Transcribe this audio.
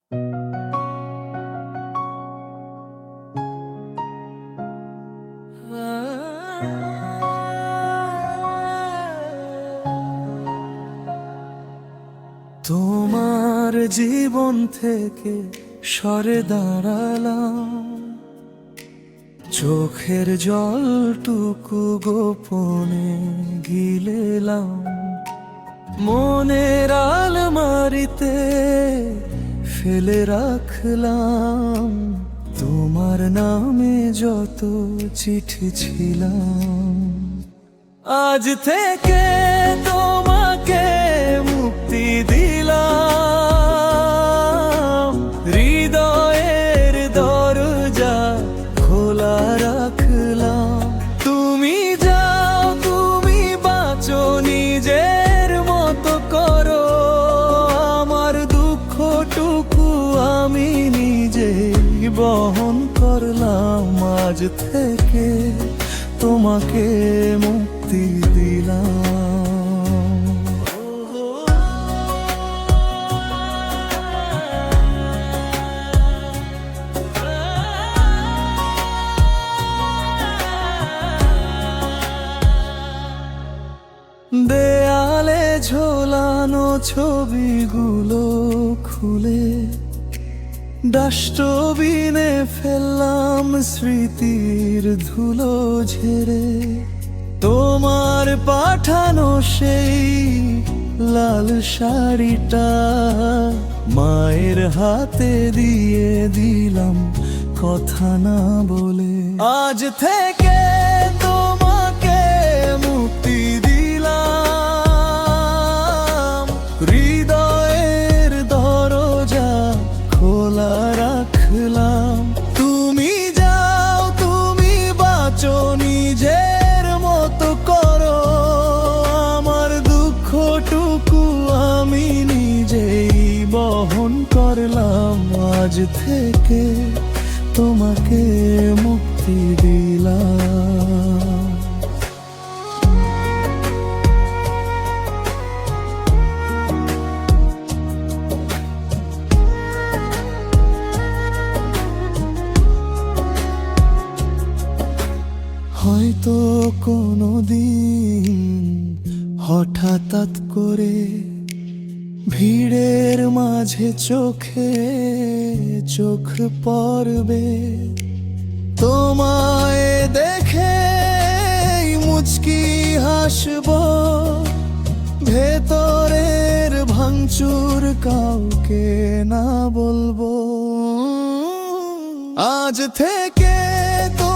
তোমার জীবন থেকে সরে দাঁড়ালাম, চোখের জলটুকু গোপনে গিলেলাম। মনের আলমারিতে ফেলে রাখলাম তোমার নামে যত চিঠি ছিলাম। আজ থেকে তোমাকে মুক্তি দিলাম, হৃদয়ের দরজা খোলা রাখলাম। তুমি যাও, তুমি বাঁচো, নিজের মতো করো। আমার দুঃখটুকু আমি নিজেই বহন করলাম। আজ থেকে তোমাকে মুক্তি দিলাম। দেয়ালে ঝোলানো ছবিগুলো খুলে ডাস্টবিনে ফেললাম স্মৃতির ধুলো ঝেড়ে। তোমার পাঠানো সেই লাল শাড়িটা মায়ের হাতে দিয়ে দিলাম কথা না বলে। আজ থেকে তোমাকে মুক্তি দিলাম, হৃদয়ের দরজা খোলা রাখলাম। তুমি যাও, তুমি বাঁচো, নিজের মতো করো। আমার দুঃখটুকু আমি নিজেই বহন করলাম। আজ থেকে তোমাকে মুক্তি দিলাম। হয়তো কোনোদিন হঠাৎ করে ভিড়ের মাঝে চোখে চোখ পড়বে। তোমায় দেখে মুচকি হাসব, ভেতরের ভাঙচুর কাউকে না বলবো। আজ থেকে তো